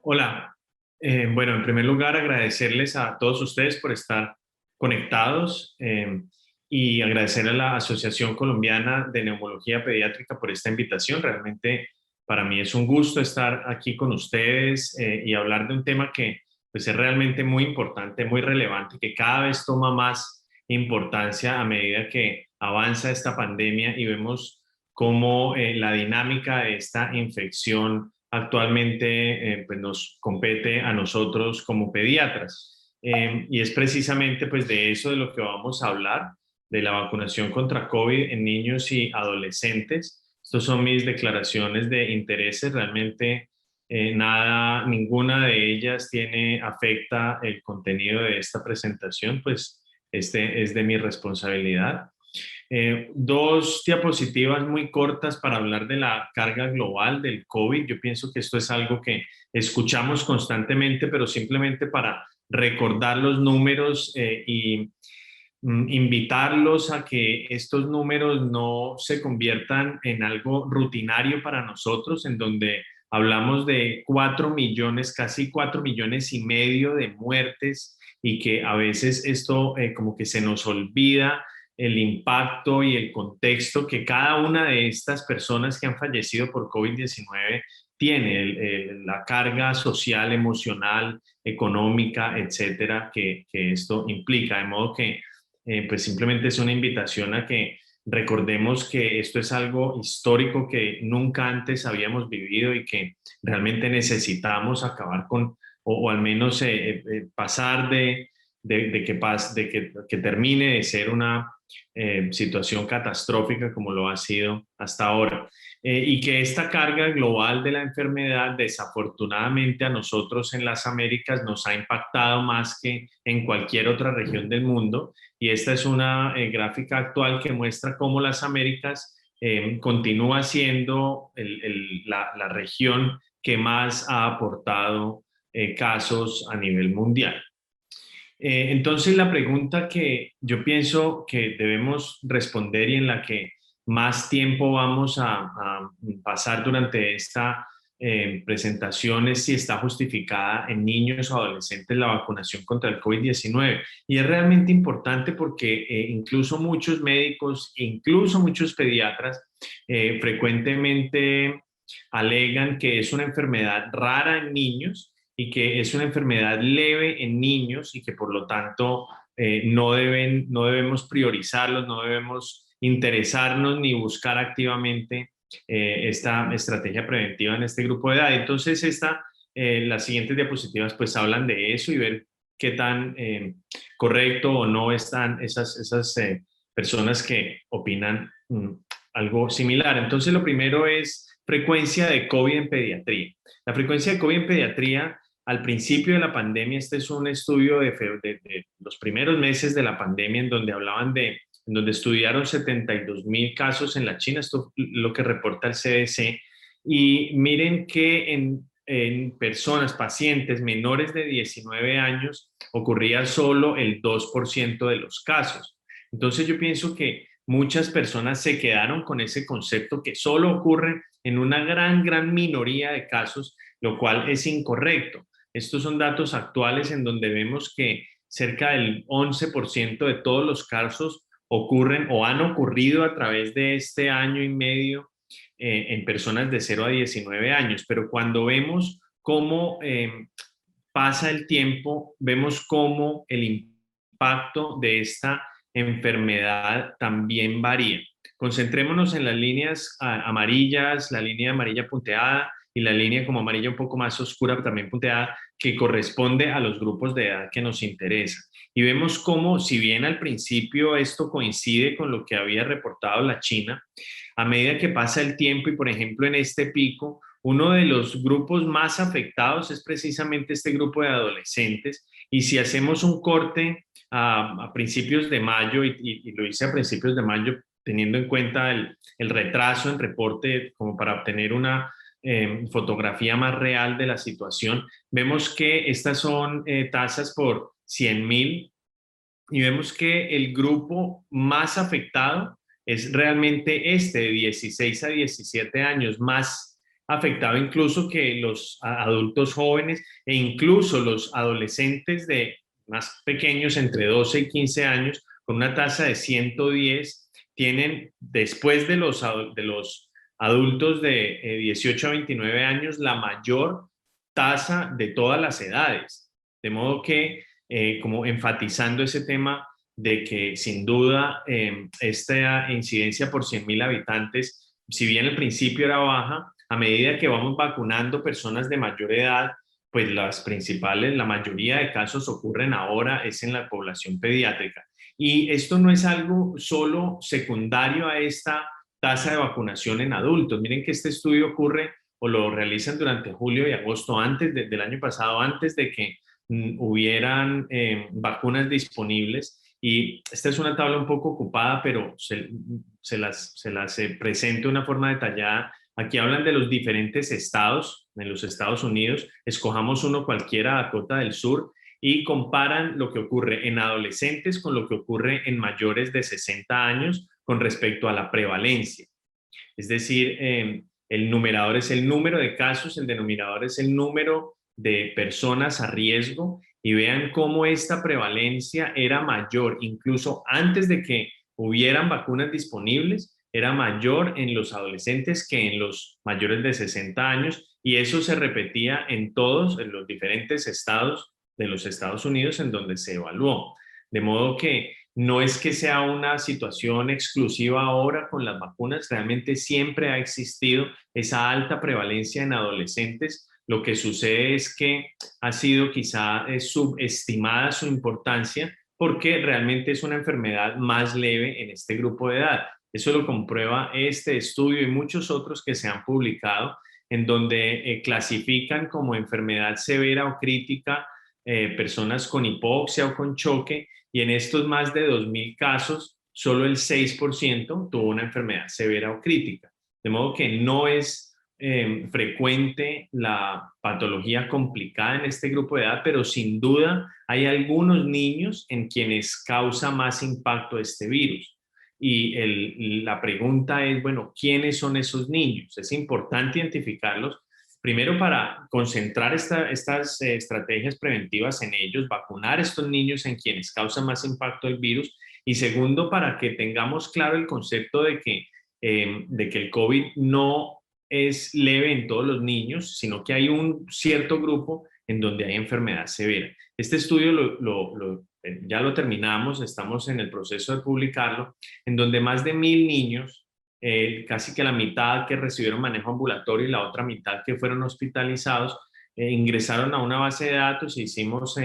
Hola. Bueno, en primer lugar agradecerles a todos ustedes por estar conectados y agradecer a la Asociación Colombiana de Neumología Pediátrica por esta invitación. Realmente para mí es un gusto estar aquí con ustedes y hablar de un tema que pues, es realmente muy importante, muy relevante, que cada vez toma más importancia a medida que avanza esta pandemia y vemos cómo la dinámica de esta infección actualmente pues nos compete a nosotros como pediatras. Y es precisamente pues de eso de lo que vamos a hablar, de la vacunación contra COVID en niños y adolescentes. Estas son mis declaraciones de intereses. Realmente ninguna de ellas afecta el contenido de esta presentación, pues este es de mi responsabilidad. Dos diapositivas muy cortas para hablar de la carga global del COVID. Yo pienso que esto es algo que escuchamos constantemente, pero simplemente para recordar los números y invitarlos a que estos números no se conviertan en algo rutinario para nosotros, en donde hablamos de 4 millones, casi 4,5 millones de muertes y que a veces esto como que se nos olvida el impacto y el contexto que cada una de estas personas que han fallecido por COVID-19 tiene, la carga social, emocional, económica, etcétera, que esto implica. De modo que pues simplemente es una invitación a que recordemos que esto es algo histórico que nunca antes habíamos vivido y que realmente necesitamos acabar con, o al menos pasar de que termine de ser una situación catastrófica como lo ha sido hasta ahora. Y que esta carga global de la enfermedad, desafortunadamente a nosotros en las Américas nos ha impactado más que en cualquier otra región del mundo. Y esta es una gráfica actual que muestra cómo las Américas continúa siendo la región que más ha aportado casos a nivel mundial. Entonces, la pregunta que yo pienso que debemos responder y en la que más tiempo vamos a pasar durante esta presentación es si está justificada en niños o adolescentes la vacunación contra el COVID-19. Y es realmente importante porque incluso muchos médicos, incluso muchos pediatras, frecuentemente alegan que es una enfermedad rara en niños y que es una enfermedad leve en niños y que por lo tanto no debemos priorizarlos, no debemos interesarnos ni buscar activamente esta estrategia preventiva en este grupo de edad. Entonces, las siguientes diapositivas pues hablan de eso y ver qué tan correcto o no están esas personas que opinan algo similar. Entonces, lo primero es frecuencia de COVID en pediatría. La frecuencia de COVID en pediatría al principio de la pandemia, este es un estudio de los primeros meses de la pandemia en donde estudiaron 72,000 casos en la China, esto es lo que reporta el CDC, y miren que en personas, pacientes menores de 19 años, ocurría solo el 2% de los casos. Entonces yo pienso que muchas personas se quedaron con ese concepto que solo ocurre en una gran minoría de casos, lo cual es incorrecto. Estos son datos actuales en donde vemos que cerca del 11% de todos los casos ocurren o han ocurrido a través de este año y medio en personas de 0 a 19 años. Pero cuando vemos cómo pasa el tiempo, vemos cómo el impacto de esta enfermedad también varía. Concentrémonos en las líneas amarillas, la línea amarilla punteada y la línea como amarilla un poco más oscura, también punteada, que corresponde a los grupos de edad que nos interesan. Y vemos cómo, si bien al principio esto coincide con lo que había reportado la China, a medida que pasa el tiempo y, por ejemplo, en este pico, uno de los grupos más afectados es precisamente este grupo de adolescentes. Y si hacemos un corte a principios de mayo, y lo hice a principios de mayo, teniendo en cuenta el retraso en reporte como para obtener una fotografía más real de la situación, vemos que estas son tasas por 100,000 y vemos que el grupo más afectado es realmente este de 16 a 17 años, más afectado incluso que los adultos jóvenes e incluso los adolescentes de más pequeños, entre 12 y 15 años, con una tasa de 110, tienen después de los adultos de 18 a 29 años la mayor tasa de todas las edades. De modo que, como enfatizando ese tema de que sin duda esta incidencia por 100.000 habitantes, si bien al principio era baja, a medida que vamos vacunando personas de mayor edad, pues las principales, la mayoría de casos ocurren ahora es en la población pediátrica. Y esto no es algo solo secundario a esta tasa de vacunación en adultos. Miren que este estudio ocurre o lo realizan durante julio y agosto del año pasado, antes de que hubieran vacunas disponibles. Y esta es una tabla un poco ocupada, pero se las presento de una forma detallada. Aquí hablan de los diferentes estados en los Estados Unidos. Escojamos uno cualquiera, Dakota del Sur, y comparan lo que ocurre en adolescentes con lo que ocurre en mayores de 60 años con respecto a la prevalencia. Es decir, el numerador es el número de casos, el denominador es el número de personas a riesgo, y vean cómo esta prevalencia era mayor, incluso antes de que hubieran vacunas disponibles, era mayor en los adolescentes que en los mayores de 60 años, y eso se repetía en todos, en los diferentes estados de los Estados Unidos en donde se evaluó. De modo que no es que sea una situación exclusiva ahora con las vacunas, realmente siempre ha existido esa alta prevalencia en adolescentes. Lo que sucede es que ha sido quizá subestimada su importancia porque realmente es una enfermedad más leve en este grupo de edad. Eso lo comprueba este estudio y muchos otros que se han publicado en donde clasifican como enfermedad severa o crítica personas con hipoxia o con choque, y en estos más de 2.000 casos, solo el 6% tuvo una enfermedad severa o crítica. De modo que no es frecuente la patología complicada en este grupo de edad, pero sin duda hay algunos niños en quienes causa más impacto este virus. Y la pregunta es, bueno, ¿quiénes son esos niños? Es importante identificarlos. Primero, para concentrar estas estrategias preventivas en ellos, vacunar a estos niños en quienes causa más impacto el virus. Y segundo, para que tengamos claro el concepto de que el COVID no es leve en todos los niños, sino que hay un cierto grupo en donde hay enfermedad severa. Este estudio ya lo terminamos, estamos en el proceso de publicarlo, en donde más de 1.000 niños, casi que la mitad que recibieron manejo ambulatorio y la otra mitad que fueron hospitalizados, ingresaron a una base de datos e hicimos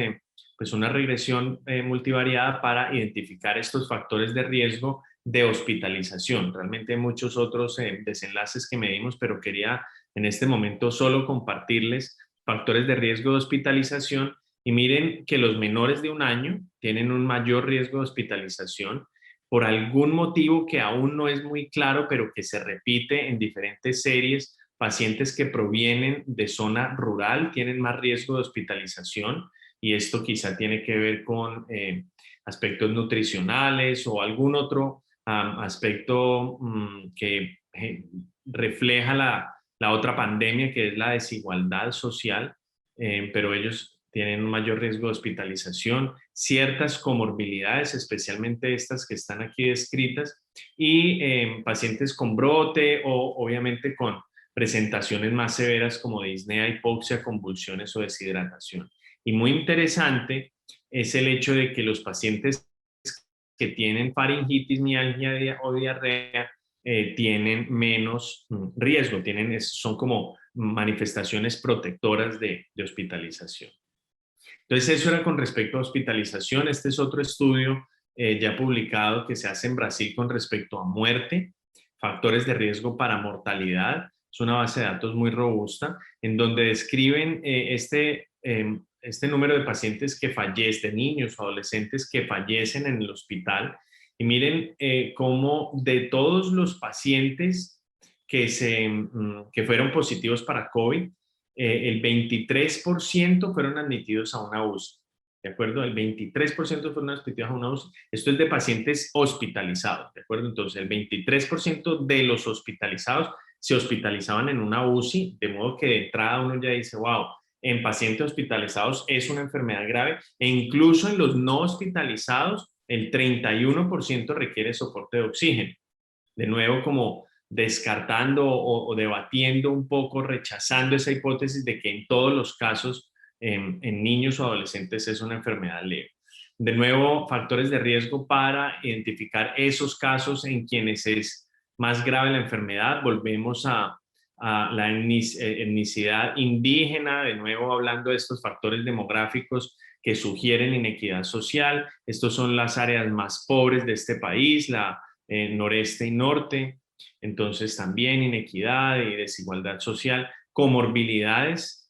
pues una regresión multivariada para identificar estos factores de riesgo de hospitalización. Realmente hay muchos otros desenlaces que medimos, pero quería en este momento solo compartirles factores de riesgo de hospitalización. Y miren que los menores de 1 año tienen un mayor riesgo de hospitalización por algún motivo que aún no es muy claro, pero que se repite en diferentes series. Pacientes que provienen de zona rural tienen más riesgo de hospitalización, y esto quizá tiene que ver con aspectos nutricionales o algún otro aspecto que refleja la otra pandemia, que es la desigualdad social, pero ellos tienen un mayor riesgo de hospitalización, ciertas comorbilidades, especialmente estas que están aquí descritas, y pacientes con brote o obviamente con presentaciones más severas como disnea, hipoxia, convulsiones o deshidratación. Y muy interesante es el hecho de que los pacientes que tienen faringitis, mialgia o diarrea tienen menos riesgo, son como manifestaciones protectoras de hospitalización. Entonces, eso era con respecto a hospitalización. Este es otro estudio ya publicado que se hace en Brasil con respecto a muerte, factores de riesgo para mortalidad. Es una base de datos muy robusta en donde describen este número de pacientes que fallecen, niños o adolescentes que fallecen en el hospital. Y miren cómo de todos los pacientes que fueron positivos para COVID, el 23% fueron admitidos a una UCI, ¿de acuerdo? El 23% fueron admitidos a una UCI. Esto es de pacientes hospitalizados, ¿de acuerdo? Entonces, el 23% de los hospitalizados se hospitalizaban en una UCI, de modo que de entrada uno ya dice, wow, en pacientes hospitalizados es una enfermedad grave, e incluso en los no hospitalizados, el 31% requiere soporte de oxígeno. De nuevo, como descartando o debatiendo un poco, rechazando esa hipótesis de que en todos los casos en niños o adolescentes es una enfermedad leve. De nuevo, factores de riesgo para identificar esos casos en quienes es más grave la enfermedad. Volvemos a la etnicidad indígena, de nuevo hablando de estos factores demográficos que sugieren inequidad social. Estos son las áreas más pobres de este país, la noreste y norte. Entonces también inequidad y desigualdad social, comorbilidades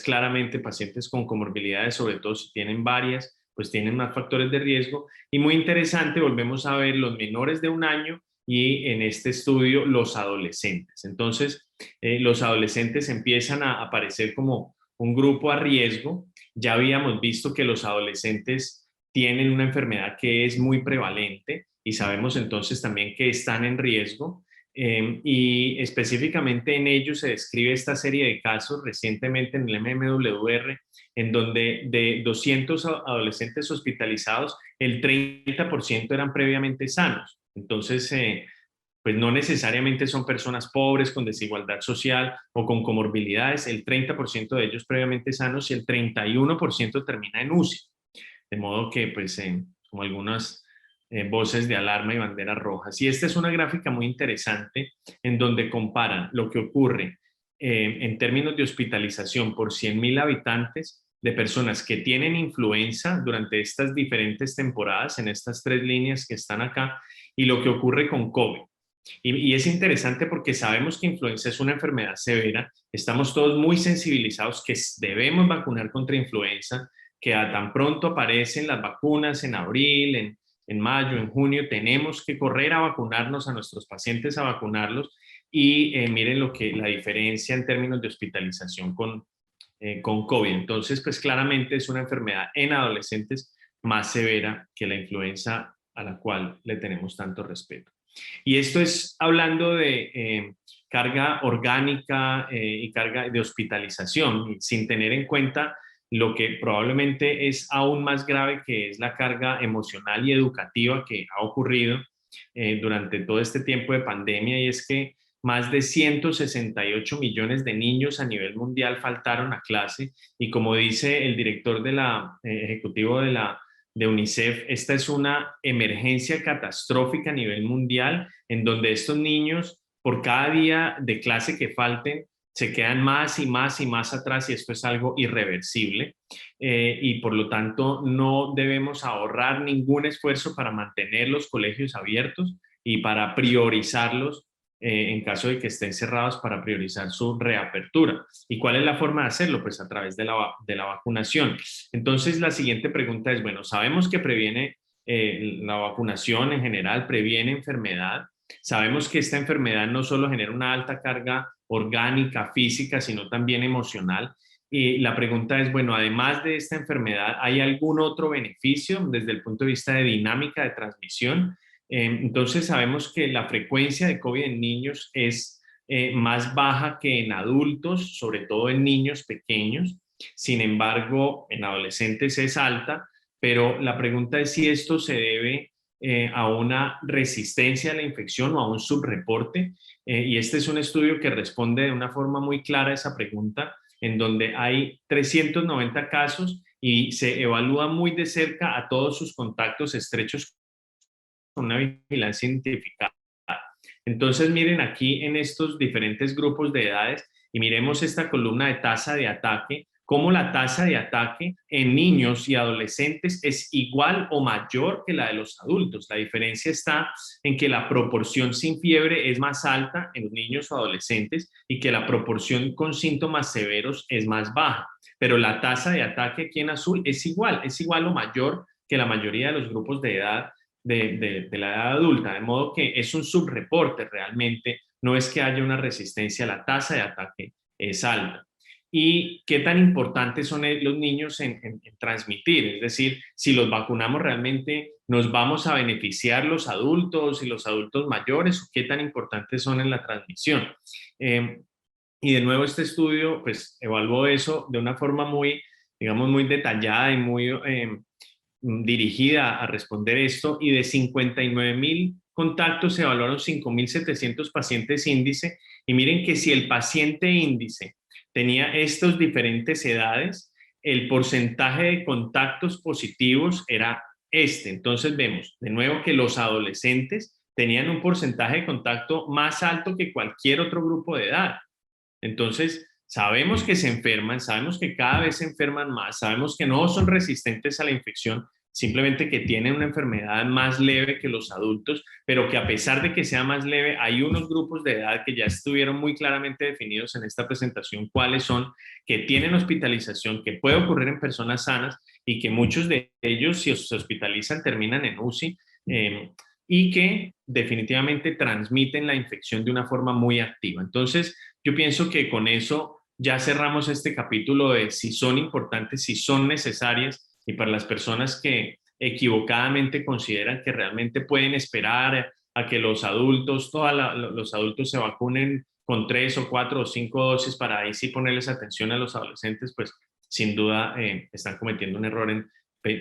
claramente, pacientes con comorbilidades, sobre todo si tienen varias, pues tienen más factores de riesgo. Y muy interesante, volvemos a ver los menores de 1 año y en este estudio los adolescentes. Entonces, los adolescentes empiezan a aparecer como un grupo a riesgo. Ya habíamos visto que los adolescentes tienen una enfermedad que es muy prevalente y sabemos entonces también que están en riesgo. Y específicamente en ellos se describe esta serie de casos recientemente en el MMWR, en donde de 200 adolescentes hospitalizados, el 30% eran previamente sanos. Entonces, pues no necesariamente son personas pobres con desigualdad social o con comorbilidades, el 30% de ellos previamente sanos y el 31% termina en UCI. De modo que, pues, como algunas voces de alarma y banderas rojas. Y esta es una gráfica muy interesante en donde comparan lo que ocurre en términos de hospitalización por 100.000 habitantes de personas que tienen influenza durante estas diferentes temporadas, en estas 3 líneas que están acá, y lo que ocurre con COVID. Y es interesante porque sabemos que influenza es una enfermedad severa, estamos todos muy sensibilizados que debemos vacunar contra influenza, que a tan pronto aparecen las vacunas en abril, en mayo, en junio, tenemos que correr a vacunarnos, a nuestros pacientes a vacunarlos, y miren la diferencia en términos de hospitalización con COVID. Entonces, pues claramente es una enfermedad en adolescentes más severa que la influenza, a la cual le tenemos tanto respeto. Y esto es hablando de carga orgánica y carga de hospitalización, sin tener en cuenta lo que probablemente es aún más grave, que es la carga emocional y educativa que ha ocurrido durante todo este tiempo de pandemia, y es que más de 168 millones de niños a nivel mundial faltaron a clase, y como dice el director ejecutivo de UNICEF, esta es una emergencia catastrófica a nivel mundial, en donde estos niños, por cada día de clase que falten, se quedan más y más y más atrás, y esto es algo irreversible. Y por lo tanto no debemos ahorrar ningún esfuerzo para mantener los colegios abiertos y para priorizarlos en caso de que estén cerrados, para priorizar su reapertura. ¿Y cuál es la forma de hacerlo? Pues a través de la vacunación. Entonces la siguiente pregunta es, bueno, sabemos que previene, la vacunación en general previene enfermedad. Sabemos que esta enfermedad no solo genera una alta carga orgánica, física, sino también emocional. Y la pregunta es, bueno, además de esta enfermedad, ¿hay algún otro beneficio desde el punto de vista de dinámica de transmisión? Entonces sabemos que la frecuencia de COVID en niños es más baja que en adultos, sobre todo en niños pequeños. Sin embargo, en adolescentes es alta, pero la pregunta es si esto se debe a una resistencia a la infección o a un subreporte. Y este es un estudio que responde de una forma muy clara a esa pregunta, en donde hay 390 casos y se evalúa muy de cerca a todos sus contactos estrechos con una vigilancia identificada. Entonces, miren aquí en estos diferentes grupos de edades y miremos esta columna de tasa de ataque, cómo la tasa de ataque en niños y adolescentes es igual o mayor que la de los adultos. La diferencia está en que la proporción sin fiebre es más alta en los niños o adolescentes y que la proporción con síntomas severos es más baja. Pero la tasa de ataque aquí en azul es igual o mayor que la mayoría de los grupos de edad de la edad adulta, de modo que es un subreporte realmente, no es que haya una resistencia, la tasa de ataque es alta. y qué tan importantes son los niños en transmitir. Es decir, si los vacunamos realmente nos vamos a beneficiar los adultos y los adultos mayores, o qué tan importantes son en la transmisión. Eh, y de nuevo este estudio pues evaluó eso de una forma muy, digamos, muy detallada y muy dirigida a responder esto, y de 59.000 contactos se evaluaron 5.700 pacientes índice, y miren que si el paciente índice tenía estas diferentes edades, el porcentaje de contactos positivos era este. Entonces vemos de nuevo que los adolescentes tenían un porcentaje de contacto más alto que cualquier otro grupo de edad. Entonces, sabemos que se enferman, sabemos que cada vez se enferman más, sabemos que no son resistentes a la infección, simplemente que tienen una enfermedad más leve que los adultos, pero que a pesar de que sea más leve, hay unos grupos de edad que ya estuvieron muy claramente definidos en esta presentación, cuáles son, que tienen hospitalización, que puede ocurrir en personas sanas y que muchos de ellos, si se hospitalizan, terminan en UCI. Y que definitivamente transmiten la infección de una forma muy activa. Entonces, yo pienso que con eso ya cerramos este capítulo de si son importantes, si son necesarias, y para las personas que equivocadamente consideran que realmente pueden esperar a que los adultos, los adultos se vacunen con 3 o 4 o 5 dosis para ahí sí ponerles atención a los adolescentes, pues sin duda están cometiendo un error en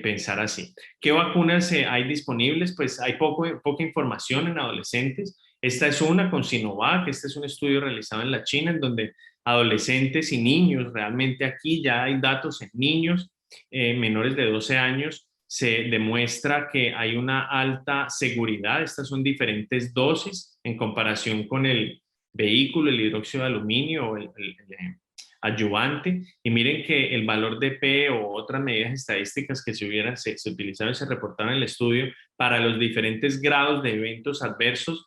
pensar así. ¿Qué vacunas hay disponibles? Pues hay poca información en adolescentes. Esta es una con Sinovac. Este es un estudio realizado en la China en donde adolescentes y niños, realmente aquí ya hay datos en niños menores de 12 años, se demuestra que hay una alta seguridad. Estas son diferentes dosis en comparación con el vehículo, el hidróxido de aluminio o el adyuvante, y miren que el valor de P o otras medidas estadísticas que se utilizaron y se reportaron en el estudio para los diferentes grados de eventos adversos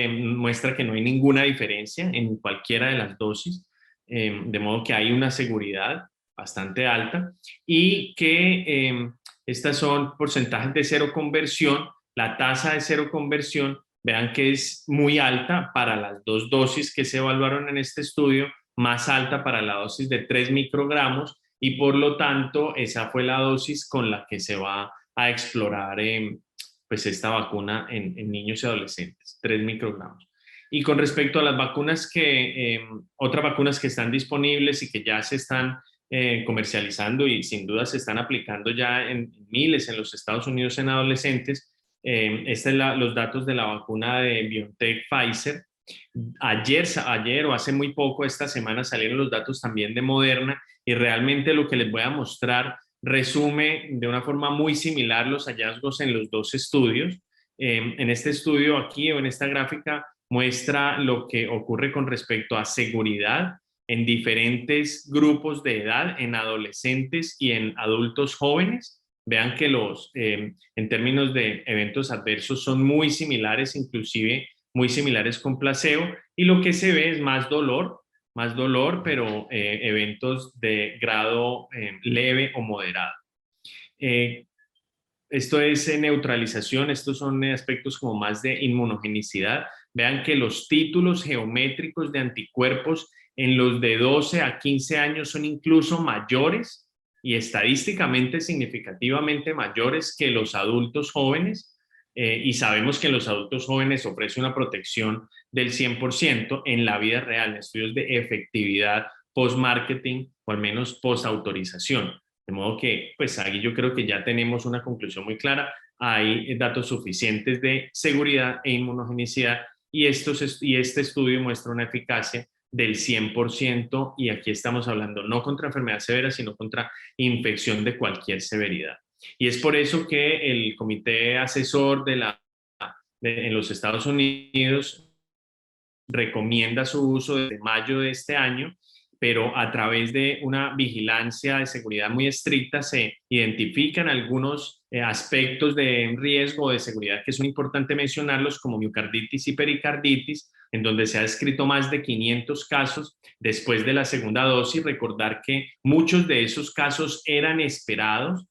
muestra que no hay ninguna diferencia en cualquiera de las dosis, de modo que hay una seguridad bastante alta, y que estas son porcentajes de cero conversión. La tasa de cero conversión, vean que es muy alta para las dos dosis que se evaluaron en este estudio, más alta para la dosis de 3 microgramos, y por lo tanto esa fue la dosis con la que se va a explorar pues esta vacuna en niños y adolescentes, 3 microgramos. Y con respecto a las vacunas otras vacunas que están disponibles y que ya se están comercializando y sin duda se están aplicando ya en miles en los Estados Unidos en adolescentes, los datos de la vacuna de BioNTech Pfizer. Ayer o hace muy poco, esta semana, salieron los datos también de Moderna, y realmente lo que les voy a mostrar resume de una forma muy similar los hallazgos en los dos estudios. En este estudio aquí o en esta gráfica muestra lo que ocurre con respecto a seguridad en diferentes grupos de edad, en adolescentes y en adultos jóvenes. Vean que en términos de eventos adversos son muy similares, inclusive muy similares con placebo, y lo que se ve es más dolor, pero eventos de grado leve o moderado. Esto es neutralización, estos son aspectos como más de inmunogenicidad. Vean que los títulos geométricos de anticuerpos en los de 12 a 15 años son incluso mayores y estadísticamente significativamente mayores que los adultos jóvenes, y sabemos que en los adultos jóvenes ofrece una protección del 100% en la vida real, en estudios de efectividad post-marketing o al menos post-autorización. De modo que, pues ahí yo creo que ya tenemos una conclusión muy clara. Hay datos suficientes de seguridad e inmunogenicidad, y este estudio muestra una eficacia del 100%, y aquí estamos hablando no contra enfermedad severa, sino contra infección de cualquier severidad. Y es por eso que el comité asesor en los Estados Unidos recomienda su uso desde mayo de este año, pero a través de una vigilancia de seguridad muy estricta se identifican algunos aspectos de riesgo de seguridad que son importantes mencionarlos, como miocarditis y pericarditis, en donde se ha descrito más de 500 casos después de la segunda dosis. Recordar que muchos de esos casos eran esperados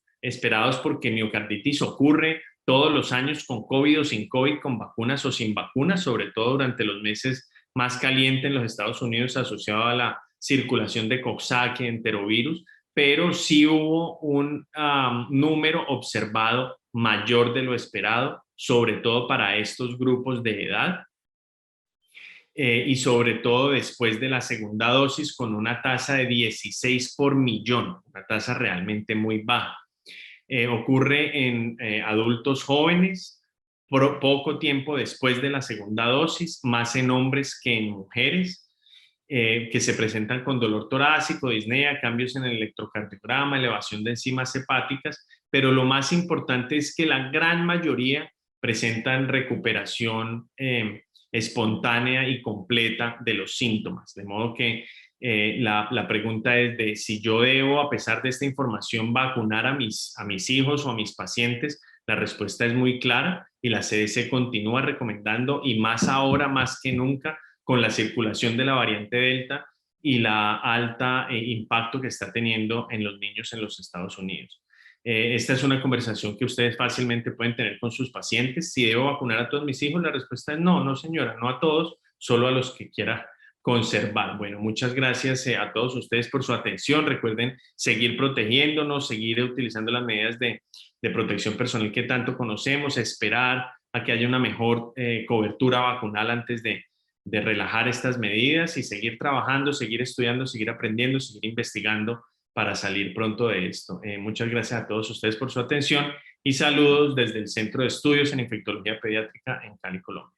porque miocarditis ocurre todos los años con COVID o sin COVID, con vacunas o sin vacunas, sobre todo durante los meses más calientes en los Estados Unidos asociado circulación de Coxsackie, enterovirus, pero sí hubo un número observado mayor de lo esperado, sobre todo para estos grupos de edad. Y sobre todo después de la segunda dosis con una tasa de 16 por millón, una tasa realmente muy baja. Ocurre en adultos jóvenes, poco tiempo después de la segunda dosis, más en hombres que en mujeres, que se presentan con dolor torácico, disnea, cambios en el electrocardiograma, elevación de enzimas hepáticas, pero lo más importante es que la gran mayoría presentan recuperación espontánea y completa de los síntomas, de modo que la pregunta es de si yo debo, a pesar de esta información, vacunar a mis hijos o a mis pacientes. La respuesta es muy clara y la CDC continúa recomendando, y más ahora, más que nunca, con la circulación de la variante Delta y la alta impacto que está teniendo en los niños en los Estados Unidos. Esta es una conversación que ustedes fácilmente pueden tener con sus pacientes. Si debo vacunar a todos mis hijos, la respuesta es no, no señora, no a todos, solo a los que quiera conservar. Bueno, muchas gracias a todos ustedes por su atención. Recuerden seguir protegiéndonos, seguir utilizando las medidas de protección personal que tanto conocemos, esperar a que haya una mejor cobertura vacunal antes de relajar estas medidas y seguir trabajando, seguir estudiando, seguir aprendiendo, seguir investigando para salir pronto de esto. Muchas gracias a todos ustedes por su atención y saludos desde el Centro de Estudios en Infectología Pediátrica en Cali, Colombia.